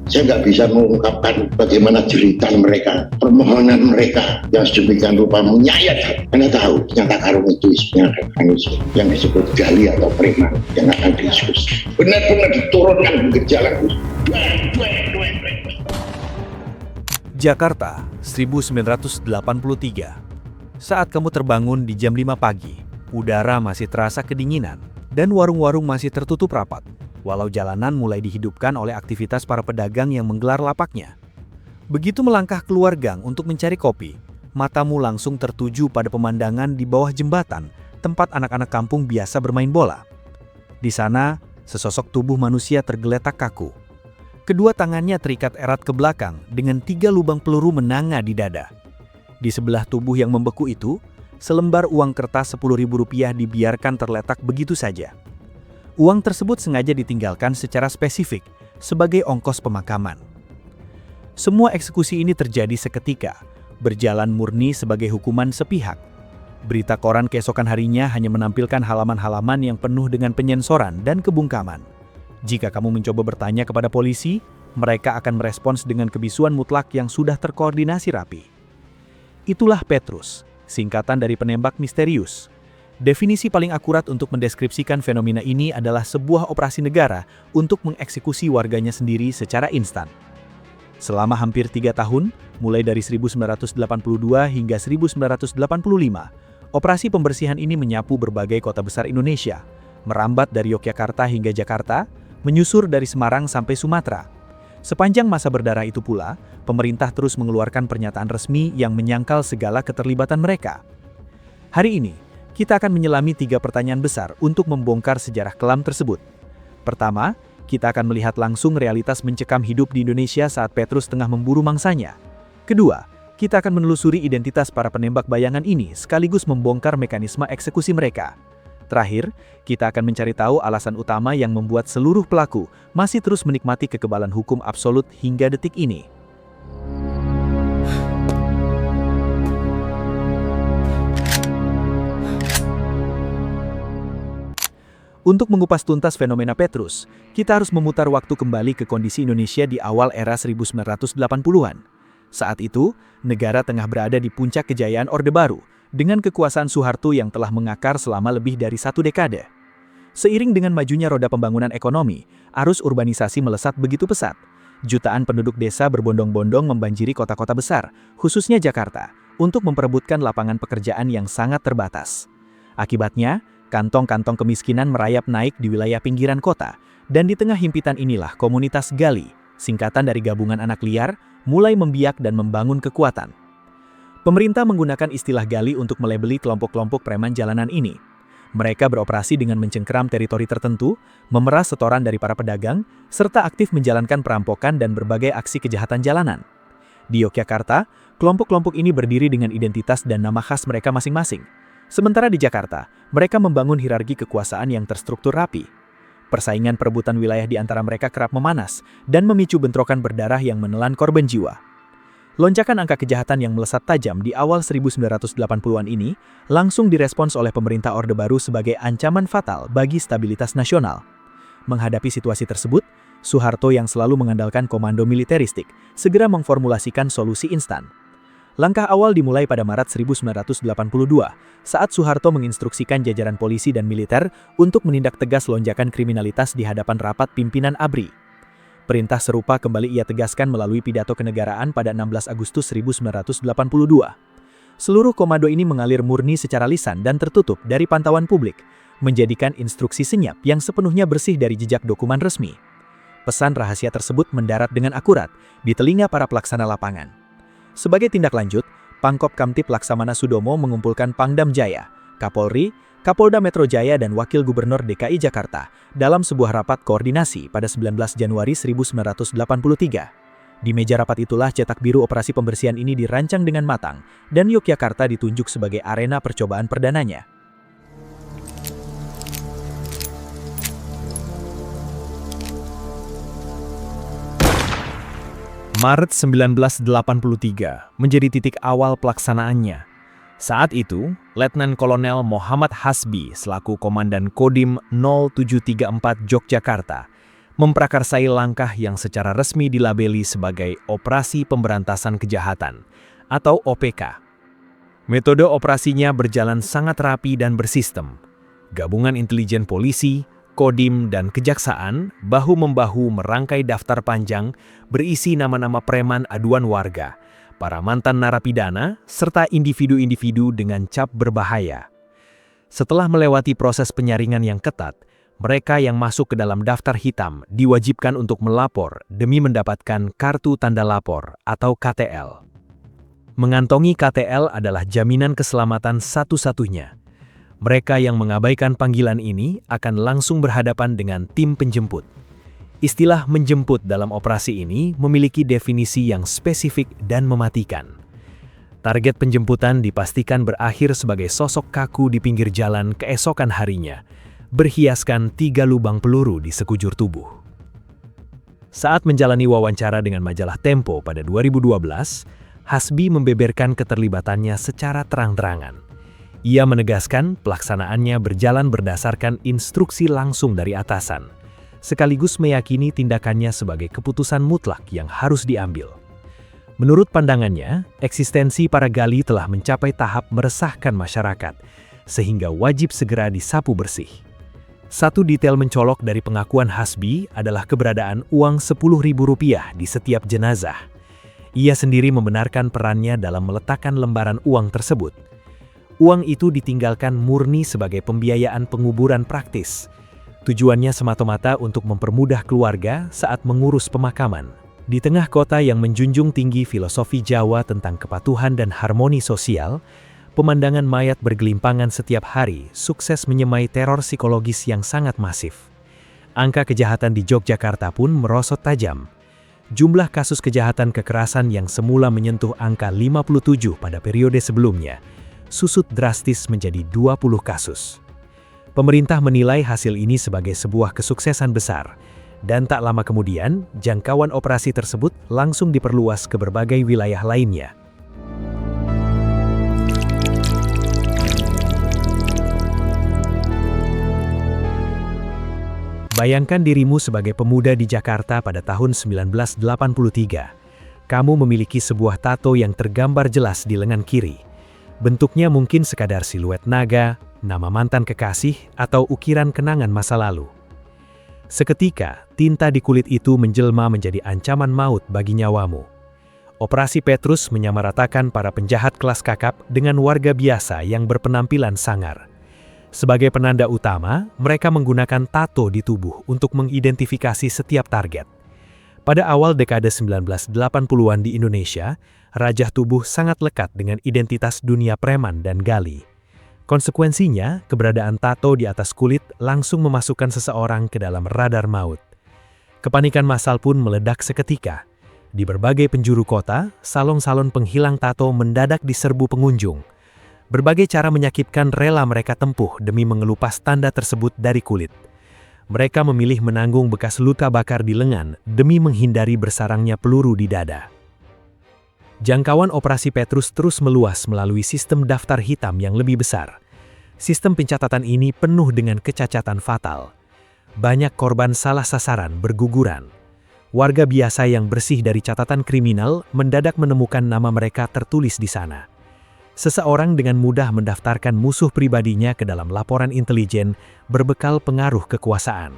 Saya nggak bisa mengungkapkan bagaimana jeritan mereka, permohonan mereka yang sedemikian rupa menyayat. Anda tahu, ternyata karung itu isinya ada manusia yang disebut gali atau preman yang akan diskusi. Benar-benar diturunkan ke jalan. Jakarta, 1983. Saat kamu terbangun di jam 5 pagi, udara masih terasa kedinginan dan warung-warung masih tertutup rapat. Walau jalanan mulai dihidupkan oleh aktivitas para pedagang yang menggelar lapaknya. Begitu melangkah keluar gang untuk mencari kopi, matamu langsung tertuju pada pemandangan di bawah jembatan tempat anak-anak kampung biasa bermain bola. Di sana, sesosok tubuh manusia tergeletak kaku. Kedua tangannya terikat erat ke belakang dengan 3 lubang peluru menanga di dada. Di sebelah tubuh yang membeku itu, selembar uang kertas Rp10.000 dibiarkan terletak begitu saja. Uang tersebut sengaja ditinggalkan secara spesifik sebagai ongkos pemakaman. Semua eksekusi ini terjadi seketika, berjalan murni sebagai hukuman sepihak. Berita koran keesokan harinya hanya menampilkan halaman-halaman yang penuh dengan penyensoran dan kebungkaman. Jika kamu mencoba bertanya kepada polisi, mereka akan merespons dengan kebisuan mutlak yang sudah terkoordinasi rapi. Itulah Petrus, singkatan dari penembak misterius. Definisi paling akurat untuk mendeskripsikan fenomena ini adalah sebuah operasi negara untuk mengeksekusi warganya sendiri secara instan. Selama hampir 3 tahun, mulai dari 1982 hingga 1985, operasi pembersihan ini menyapu berbagai kota besar Indonesia, merambat dari Yogyakarta hingga Jakarta, menyusur dari Semarang sampai Sumatera. Sepanjang masa berdarah itu pula, pemerintah terus mengeluarkan pernyataan resmi yang menyangkal segala keterlibatan mereka. Hari ini, kita akan menyelami 3 pertanyaan besar untuk membongkar sejarah kelam tersebut. Pertama, kita akan melihat langsung realitas mencekam hidup di Indonesia saat Petrus tengah memburu mangsanya. Kedua, kita akan menelusuri identitas para penembak bayangan ini sekaligus membongkar mekanisme eksekusi mereka. Terakhir, kita akan mencari tahu alasan utama yang membuat seluruh pelaku masih terus menikmati kekebalan hukum absolut hingga detik ini. Untuk mengupas tuntas fenomena Petrus, kita harus memutar waktu kembali ke kondisi Indonesia di awal era 1980-an. Saat itu, negara tengah berada di puncak kejayaan Orde Baru, dengan kekuasaan Soeharto yang telah mengakar selama lebih dari 1 dekade. Seiring dengan majunya roda pembangunan ekonomi, arus urbanisasi melesat begitu pesat. Jutaan penduduk desa berbondong-bondong membanjiri kota-kota besar, khususnya Jakarta, untuk memperebutkan lapangan pekerjaan yang sangat terbatas. Akibatnya, kantong-kantong kemiskinan merayap naik di wilayah pinggiran kota, dan di tengah himpitan inilah komunitas Gali, singkatan dari gabungan anak liar, mulai membiak dan membangun kekuatan. Pemerintah menggunakan istilah Gali untuk melabeli kelompok-kelompok preman jalanan ini. Mereka beroperasi dengan mencengkeram teritori tertentu, memeras setoran dari para pedagang, serta aktif menjalankan perampokan dan berbagai aksi kejahatan jalanan. Di Yogyakarta, kelompok-kelompok ini berdiri dengan identitas dan nama khas mereka masing-masing. Sementara di Jakarta, mereka membangun hierarki kekuasaan yang terstruktur rapi. Persaingan perebutan wilayah di antara mereka kerap memanas dan memicu bentrokan berdarah yang menelan korban jiwa. Lonjakan angka kejahatan yang melesat tajam di awal 1980-an ini langsung direspons oleh pemerintah Orde Baru sebagai ancaman fatal bagi stabilitas nasional. Menghadapi situasi tersebut, Soeharto yang selalu mengandalkan komando militeristik segera memformulasikan solusi instan. Langkah awal dimulai pada Maret 1982, saat Soeharto menginstruksikan jajaran polisi dan militer untuk menindak tegas lonjakan kriminalitas di hadapan rapat pimpinan ABRI. Perintah serupa kembali ia tegaskan melalui pidato kenegaraan pada 16 Agustus 1982. Seluruh komando ini mengalir murni secara lisan dan tertutup dari pantauan publik, menjadikan instruksi senyap yang sepenuhnya bersih dari jejak dokumen resmi. Pesan rahasia tersebut mendarat dengan akurat di telinga para pelaksana lapangan. Sebagai tindak lanjut, Pangkop Kamtib Laksamana Sudomo mengumpulkan Pangdam Jaya, Kapolri, Kapolda Metro Jaya dan Wakil Gubernur DKI Jakarta dalam sebuah rapat koordinasi pada 19 Januari 1983. Di meja rapat itulah cetak biru operasi pembersihan ini dirancang dengan matang dan Yogyakarta ditunjuk sebagai arena percobaan perdananya. Maret 1983 menjadi titik awal pelaksanaannya. Saat itu, Letnan Kolonel Muhammad Hasbi selaku Komandan Kodim 0734 Yogyakarta memprakarsai langkah yang secara resmi dilabeli sebagai Operasi Pemberantasan Kejahatan atau OPK. Metode operasinya berjalan sangat rapi dan bersistem. Gabungan intelijen polisi, Kodim, dan kejaksaan bahu-membahu merangkai daftar panjang berisi nama-nama preman aduan warga, para mantan narapidana, serta individu-individu dengan cap berbahaya. Setelah melewati proses penyaringan yang ketat, mereka yang masuk ke dalam daftar hitam diwajibkan untuk melapor demi mendapatkan kartu tanda lapor atau KTL. Mengantongi KTL adalah jaminan keselamatan satu-satunya. Mereka yang mengabaikan panggilan ini akan langsung berhadapan dengan tim penjemput. Istilah menjemput dalam operasi ini memiliki definisi yang spesifik dan mematikan. Target penjemputan dipastikan berakhir sebagai sosok kaku di pinggir jalan keesokan harinya, berhiaskan 3 lubang peluru di sekujur tubuh. Saat menjalani wawancara dengan majalah Tempo pada 2012, Hasbi membeberkan keterlibatannya secara terang-terangan. Ia menegaskan pelaksanaannya berjalan berdasarkan instruksi langsung dari atasan, sekaligus meyakini tindakannya sebagai keputusan mutlak yang harus diambil. Menurut pandangannya, eksistensi para gali telah mencapai tahap meresahkan masyarakat, sehingga wajib segera disapu bersih. Satu detail mencolok dari pengakuan Hasbi adalah keberadaan uang Rp10.000 di setiap jenazah. Ia sendiri membenarkan perannya dalam meletakkan lembaran uang tersebut. Uang itu ditinggalkan murni sebagai pembiayaan penguburan praktis. Tujuannya semata-mata untuk mempermudah keluarga saat mengurus pemakaman. Di tengah kota yang menjunjung tinggi filosofi Jawa tentang kepatuhan dan harmoni sosial, pemandangan mayat bergelimpangan setiap hari sukses menyemai teror psikologis yang sangat masif. Angka kejahatan di Yogyakarta pun merosot tajam. Jumlah kasus kejahatan kekerasan yang semula menyentuh angka 57 pada periode sebelumnya, susut drastis menjadi 20 kasus. Pemerintah menilai hasil ini sebagai sebuah kesuksesan besar, dan tak lama kemudian, jangkauan operasi tersebut langsung diperluas ke berbagai wilayah lainnya. Bayangkan dirimu sebagai pemuda di Jakarta pada tahun 1983. Kamu memiliki sebuah tato yang tergambar jelas di lengan kiri. Bentuknya mungkin sekadar siluet naga, nama mantan kekasih, atau ukiran kenangan masa lalu. Seketika, tinta di kulit itu menjelma menjadi ancaman maut bagi nyawamu. Operasi Petrus menyamaratakan para penjahat kelas kakap dengan warga biasa yang berpenampilan sangar. Sebagai penanda utama, mereka menggunakan tato di tubuh untuk mengidentifikasi setiap target. Pada awal dekade 1980-an di Indonesia, rajah tubuh sangat lekat dengan identitas dunia preman dan gali. Konsekuensinya, keberadaan tato di atas kulit langsung memasukkan seseorang ke dalam radar maut. Kepanikan massal pun meledak seketika. Di berbagai penjuru kota, salon-salon penghilang tato mendadak diserbu pengunjung. Berbagai cara menyakitkan rela mereka tempuh demi mengelupas tanda tersebut dari kulit. Mereka memilih menanggung bekas luka bakar di lengan demi menghindari bersarangnya peluru di dada. Jangkauan operasi Petrus terus meluas melalui sistem daftar hitam yang lebih besar. Sistem pencatatan ini penuh dengan kecacatan fatal. Banyak korban salah sasaran berguguran. Warga biasa yang bersih dari catatan kriminal mendadak menemukan nama mereka tertulis di sana. Seseorang dengan mudah mendaftarkan musuh pribadinya ke dalam laporan intelijen berbekal pengaruh kekuasaan.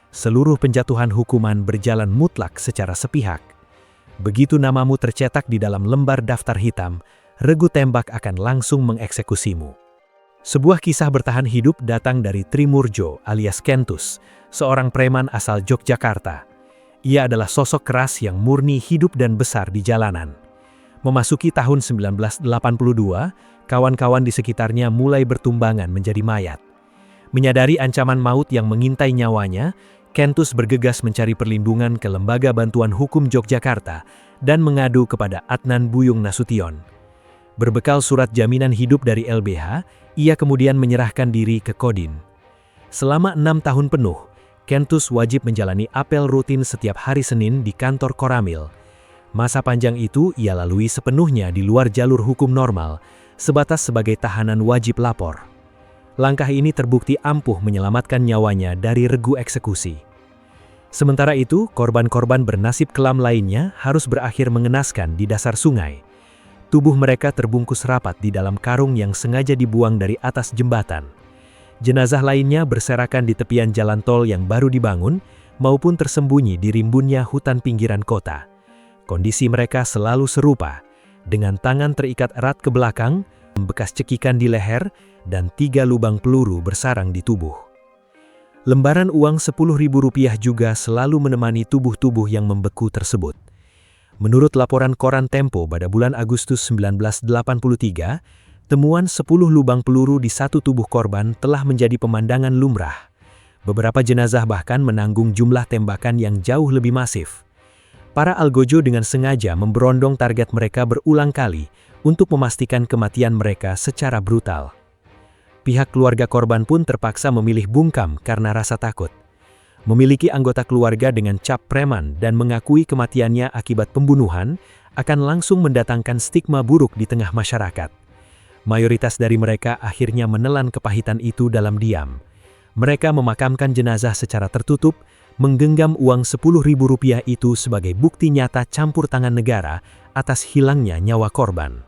Seluruh penjatuhan hukuman berjalan mutlak secara sepihak. Begitu namamu tercetak di dalam lembar daftar hitam, regu tembak akan langsung mengeksekusimu. Sebuah kisah bertahan hidup datang dari Trimurjo alias Kentus, seorang preman asal Yogyakarta. Ia adalah sosok keras yang murni hidup dan besar di jalanan. Memasuki tahun 1982, kawan-kawan di sekitarnya mulai bertumbangan menjadi mayat. Menyadari ancaman maut yang mengintai nyawanya, Kentus bergegas mencari perlindungan ke Lembaga Bantuan Hukum Yogyakarta dan mengadu kepada Adnan Buyung Nasution. Berbekal surat jaminan hidup dari LBH, ia kemudian menyerahkan diri ke Kodim. Selama 6 tahun penuh, Kentus wajib menjalani apel rutin setiap hari Senin di kantor Koramil. Masa panjang itu ia lalui sepenuhnya di luar jalur hukum normal, sebatas sebagai tahanan wajib lapor. Langkah ini terbukti ampuh menyelamatkan nyawanya dari regu eksekusi. Sementara itu, korban-korban bernasib kelam lainnya harus berakhir mengenaskan di dasar sungai. Tubuh mereka terbungkus rapat di dalam karung yang sengaja dibuang dari atas jembatan. Jenazah lainnya berserakan di tepian jalan tol yang baru dibangun, maupun tersembunyi di rimbunnya hutan pinggiran kota. Kondisi mereka selalu serupa, dengan tangan terikat erat ke belakang, bekas cekikan di leher, dan 3 lubang peluru bersarang di tubuh. Lembaran uang Rp10.000 juga selalu menemani tubuh-tubuh yang membeku tersebut. Menurut laporan koran Tempo pada bulan Agustus 1983, temuan 10 lubang peluru di satu tubuh korban telah menjadi pemandangan lumrah. Beberapa jenazah bahkan menanggung jumlah tembakan yang jauh lebih masif. Para algojo dengan sengaja memberondong target mereka berulang kali untuk memastikan kematian mereka secara brutal. Pihak keluarga korban pun terpaksa memilih bungkam karena rasa takut. Memiliki anggota keluarga dengan cap preman dan mengakui kematiannya akibat pembunuhan akan langsung mendatangkan stigma buruk di tengah masyarakat. Mayoritas dari mereka akhirnya menelan kepahitan itu dalam diam. Mereka memakamkan jenazah secara tertutup, menggenggam uang Rp10.000 itu sebagai bukti nyata campur tangan negara atas hilangnya nyawa korban.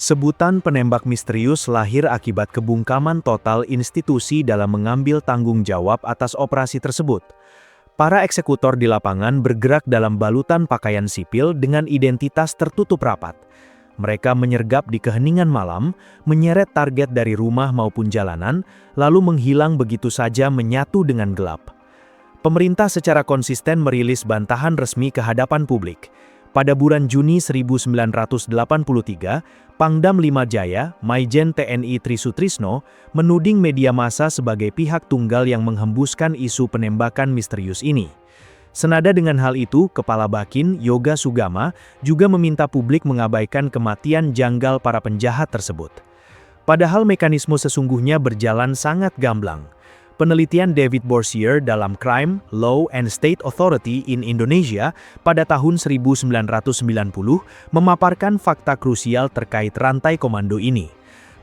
Sebutan penembak misterius lahir akibat kebungkaman total institusi dalam mengambil tanggung jawab atas operasi tersebut. Para eksekutor di lapangan bergerak dalam balutan pakaian sipil dengan identitas tertutup rapat. Mereka menyergap di keheningan malam, menyeret target dari rumah maupun jalanan, lalu menghilang begitu saja menyatu dengan gelap. Pemerintah secara konsisten merilis bantahan resmi ke hadapan publik. Pada bulan Juni 1983, Pangdam 5 Jaya, Maijen TNI Trisutrisno, menuding media massa sebagai pihak tunggal yang menghembuskan isu penembakan misterius ini. Senada dengan hal itu, Kepala Bakin, Yoga Sugama, juga meminta publik mengabaikan kematian janggal para penjahat tersebut. Padahal mekanisme sesungguhnya berjalan sangat gamblang. Penelitian David Boursier dalam Crime, Law, and State Authority in Indonesia pada tahun 1990 memaparkan fakta krusial terkait rantai komando ini.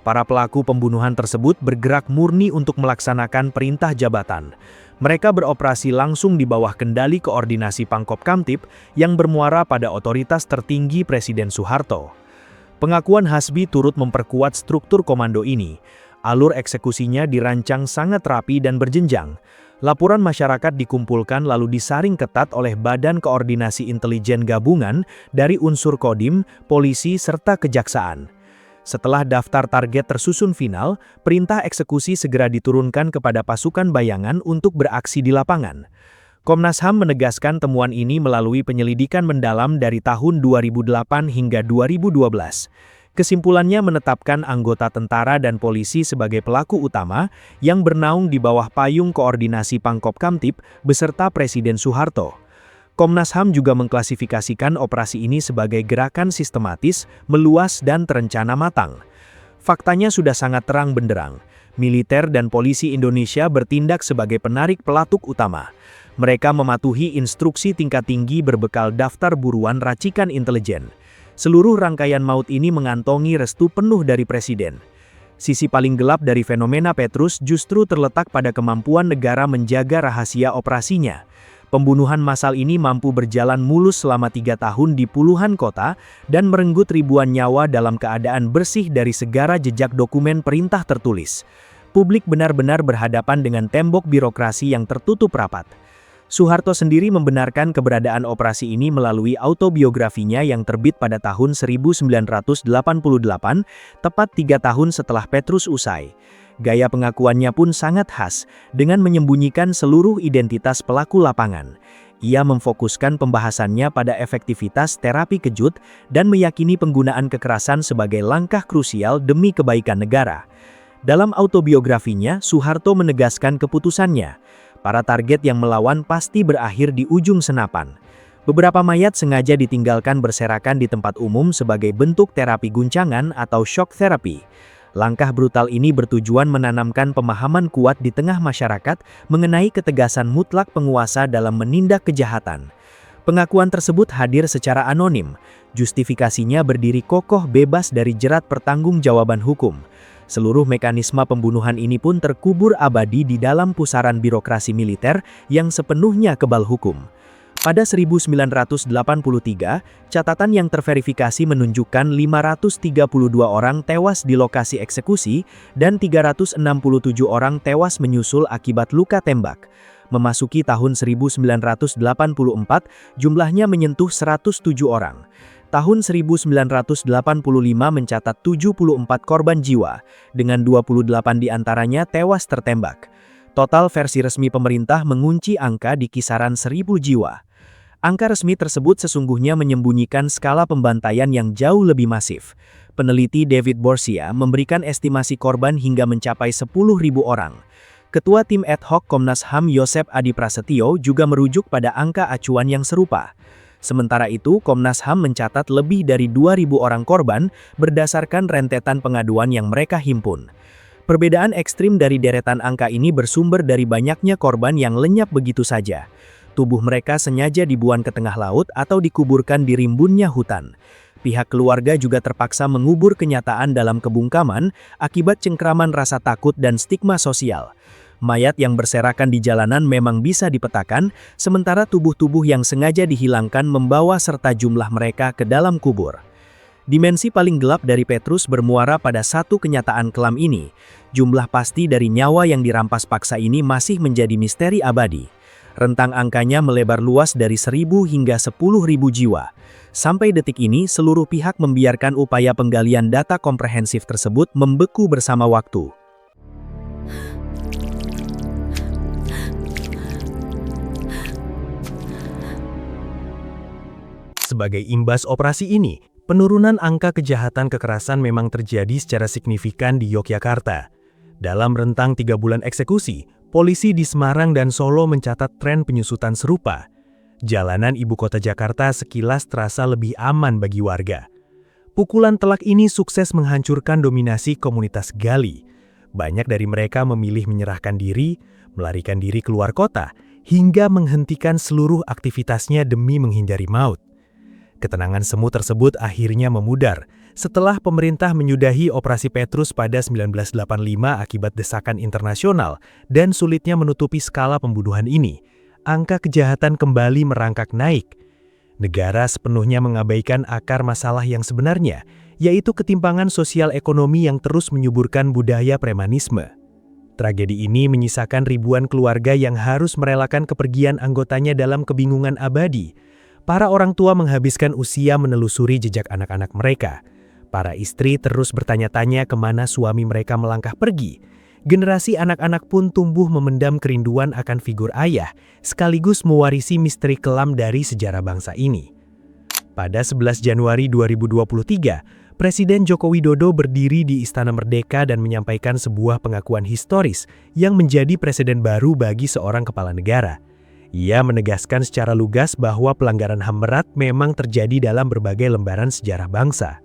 Para pelaku pembunuhan tersebut bergerak murni untuk melaksanakan perintah jabatan. Mereka beroperasi langsung di bawah kendali koordinasi Pangkop Kamtib yang bermuara pada otoritas tertinggi Presiden Soeharto. Pengakuan Hasbi turut memperkuat struktur komando ini. Alur eksekusinya dirancang sangat rapi dan berjenjang. Laporan masyarakat dikumpulkan lalu disaring ketat oleh Badan Koordinasi Intelijen Gabungan dari unsur Kodim, polisi, serta kejaksaan. Setelah daftar target tersusun final, perintah eksekusi segera diturunkan kepada pasukan bayangan untuk beraksi di lapangan. Komnas HAM menegaskan temuan ini melalui penyelidikan mendalam dari tahun 2008 hingga 2012. Kesimpulannya menetapkan anggota tentara dan polisi sebagai pelaku utama yang bernaung di bawah payung koordinasi Pangkop Kamtib beserta Presiden Soeharto. Komnas HAM juga mengklasifikasikan operasi ini sebagai gerakan sistematis, meluas dan terencana matang. Faktanya sudah sangat terang benderang. Militer dan polisi Indonesia bertindak sebagai penarik pelatuk utama. Mereka mematuhi instruksi tingkat tinggi berbekal daftar buruan racikan intelijen. Seluruh rangkaian maut ini mengantongi restu penuh dari Presiden. Sisi paling gelap dari fenomena Petrus justru terletak pada kemampuan negara menjaga rahasia operasinya. Pembunuhan massal ini mampu berjalan mulus selama 3 tahun di puluhan kota dan merenggut ribuan nyawa dalam keadaan bersih dari segala jejak dokumen perintah tertulis. Publik benar-benar berhadapan dengan tembok birokrasi yang tertutup rapat. Soeharto sendiri membenarkan keberadaan operasi ini melalui autobiografinya yang terbit pada tahun 1988, tepat 3 tahun setelah Petrus usai. Gaya pengakuannya pun sangat khas, dengan menyembunyikan seluruh identitas pelaku lapangan. Ia memfokuskan pembahasannya pada efektivitas terapi kejut dan meyakini penggunaan kekerasan sebagai langkah krusial demi kebaikan negara. Dalam autobiografinya, Soeharto menegaskan keputusannya. Para target yang melawan pasti berakhir di ujung senapan. Beberapa mayat sengaja ditinggalkan berserakan di tempat umum sebagai bentuk terapi guncangan atau shock therapy. Langkah brutal ini bertujuan menanamkan pemahaman kuat di tengah masyarakat mengenai ketegasan mutlak penguasa dalam menindak kejahatan. Pengakuan tersebut hadir secara anonim. Justifikasinya berdiri kokoh bebas dari jerat pertanggungjawaban hukum. Seluruh mekanisme pembunuhan ini pun terkubur abadi di dalam pusaran birokrasi militer yang sepenuhnya kebal hukum. Pada 1983, catatan yang terverifikasi menunjukkan 532 orang tewas di lokasi eksekusi dan 367 orang tewas menyusul akibat luka tembak. Memasuki tahun 1984, jumlahnya menyentuh 107 orang. Tahun 1985 mencatat 74 korban jiwa, dengan 28 diantaranya tewas tertembak. Total versi resmi pemerintah mengunci angka di kisaran 1.000 jiwa. Angka resmi tersebut sesungguhnya menyembunyikan skala pembantaian yang jauh lebih masif. Peneliti David Borsia memberikan estimasi korban hingga mencapai 10.000 orang. Ketua tim ad hoc Komnas HAM Yosep Adi Prasetyo juga merujuk pada angka acuan yang serupa. Sementara itu, Komnas HAM mencatat lebih dari 2.000 orang korban berdasarkan rentetan pengaduan yang mereka himpun. Perbedaan ekstrim dari deretan angka ini bersumber dari banyaknya korban yang lenyap begitu saja. Tubuh mereka sengaja dibuang ke tengah laut atau dikuburkan di rimbunnya hutan. Pihak keluarga juga terpaksa mengubur kenyataan dalam kebungkaman akibat cengkraman rasa takut dan stigma sosial. Mayat yang berserakan di jalanan memang bisa dipetakan, sementara tubuh-tubuh yang sengaja dihilangkan membawa serta jumlah mereka ke dalam kubur. Dimensi paling gelap dari Petrus bermuara pada satu kenyataan kelam ini. Jumlah pasti dari nyawa yang dirampas paksa ini masih menjadi misteri abadi. Rentang angkanya melebar luas dari 1.000 hingga 10.000 jiwa. Sampai detik ini, seluruh pihak membiarkan upaya penggalian data komprehensif tersebut membeku bersama waktu. Sebagai imbas operasi ini, penurunan angka kejahatan kekerasan memang terjadi secara signifikan di Yogyakarta. Dalam rentang 3 bulan eksekusi, polisi di Semarang dan Solo mencatat tren penyusutan serupa. Jalanan ibu kota Jakarta sekilas terasa lebih aman bagi warga. Pukulan telak ini sukses menghancurkan dominasi komunitas Gali. Banyak dari mereka memilih menyerahkan diri, melarikan diri keluar kota, hingga menghentikan seluruh aktivitasnya demi menghindari maut. Ketenangan semu tersebut akhirnya memudar setelah pemerintah menyudahi Operasi Petrus pada 1985 akibat desakan internasional dan sulitnya menutupi skala pembunuhan ini. Angka kejahatan kembali merangkak naik. Negara sepenuhnya mengabaikan akar masalah yang sebenarnya, yaitu ketimpangan sosial ekonomi yang terus menyuburkan budaya premanisme. Tragedi ini menyisakan ribuan keluarga yang harus merelakan kepergian anggotanya dalam kebingungan abadi. Para orang tua menghabiskan usia menelusuri jejak anak-anak mereka. Para istri terus bertanya-tanya kemana suami mereka melangkah pergi. Generasi anak-anak pun tumbuh memendam kerinduan akan figur ayah, sekaligus mewarisi misteri kelam dari sejarah bangsa ini. Pada 11 Januari 2023, Presiden Joko Widodo berdiri di Istana Merdeka dan menyampaikan sebuah pengakuan historis yang menjadi presiden baru bagi seorang kepala negara. Ia menegaskan secara lugas bahwa pelanggaran HAM berat memang terjadi dalam berbagai lembaran sejarah bangsa.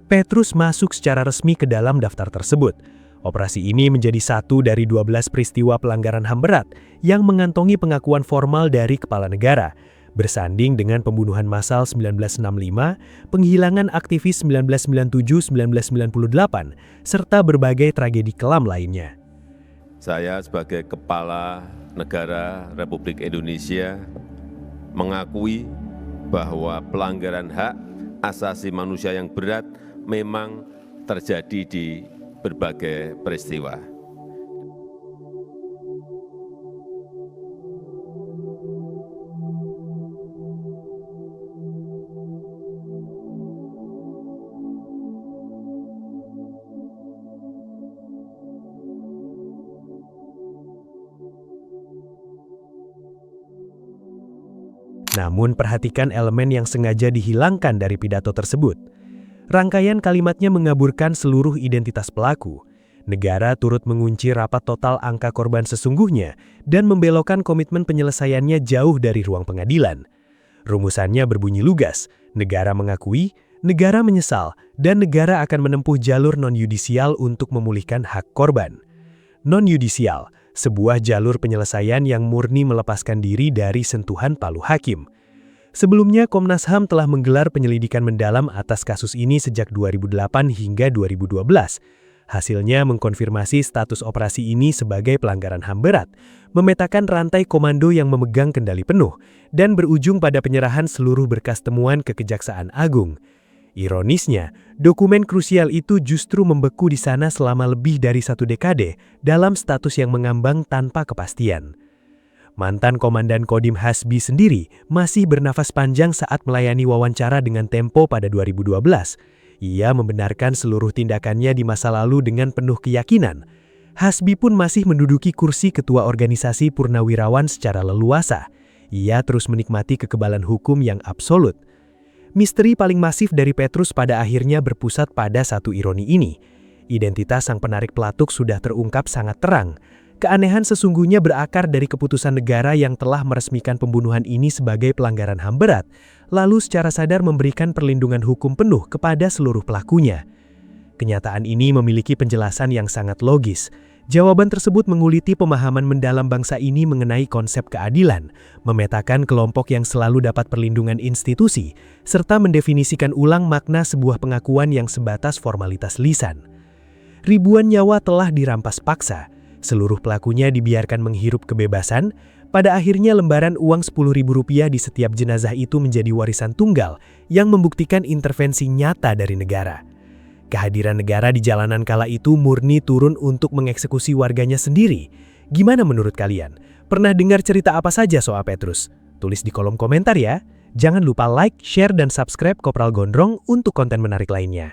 Petrus masuk secara resmi ke dalam daftar tersebut. Operasi ini menjadi satu dari 12 peristiwa pelanggaran HAM berat yang mengantongi pengakuan formal dari kepala negara, bersanding dengan pembunuhan massal 1965, penghilangan aktivis 1997-1998, serta berbagai tragedi kelam lainnya. Saya sebagai Kepala Negara Republik Indonesia mengakui bahwa pelanggaran hak asasi manusia yang berat memang terjadi di berbagai peristiwa. Namun perhatikan elemen yang sengaja dihilangkan dari pidato tersebut. Rangkaian kalimatnya mengaburkan seluruh identitas pelaku. Negara turut mengunci rapat total angka korban sesungguhnya dan membelokkan komitmen penyelesaiannya jauh dari ruang pengadilan. Rumusannya berbunyi lugas, negara mengakui, negara menyesal, dan negara akan menempuh jalur non-yudisial untuk memulihkan hak korban. Non-yudisial, sebuah jalur penyelesaian yang murni melepaskan diri dari sentuhan palu hakim. Sebelumnya, Komnas HAM telah menggelar penyelidikan mendalam atas kasus ini sejak 2008 hingga 2012. Hasilnya mengkonfirmasi status operasi ini sebagai pelanggaran HAM berat, memetakan rantai komando yang memegang kendali penuh, dan berujung pada penyerahan seluruh berkas temuan ke Kejaksaan Agung. Ironisnya, dokumen krusial itu justru membeku di sana selama lebih dari 1 dekade dalam status yang mengambang tanpa kepastian. Mantan Komandan Kodim Hasbi sendiri masih bernafas panjang saat melayani wawancara dengan Tempo pada 2012. Ia membenarkan seluruh tindakannya di masa lalu dengan penuh keyakinan. Hasbi pun masih menduduki kursi ketua organisasi Purnawirawan secara leluasa. Ia terus menikmati kekebalan hukum yang absolut. Misteri paling masif dari Petrus pada akhirnya berpusat pada satu ironi ini. Identitas sang penarik pelatuk sudah terungkap sangat terang. Keanehan sesungguhnya berakar dari keputusan negara yang telah meresmikan pembunuhan ini sebagai pelanggaran HAM berat, lalu secara sadar memberikan perlindungan hukum penuh kepada seluruh pelakunya. Kenyataan ini memiliki penjelasan yang sangat logis. Jawaban tersebut menguliti pemahaman mendalam bangsa ini mengenai konsep keadilan, memetakan kelompok yang selalu dapat perlindungan institusi, serta mendefinisikan ulang makna sebuah pengakuan yang sebatas formalitas lisan. Ribuan nyawa telah dirampas paksa. Seluruh pelakunya dibiarkan menghirup kebebasan. Pada akhirnya lembaran uang Rp10.000 di setiap jenazah itu menjadi warisan tunggal yang membuktikan intervensi nyata dari negara. Kehadiran negara di jalanan kala itu murni turun untuk mengeksekusi warganya sendiri. Gimana menurut kalian? Pernah dengar cerita apa saja soal Petrus? Tulis di kolom komentar ya. Jangan lupa like, share, dan subscribe Kopral Gondrong untuk konten menarik lainnya.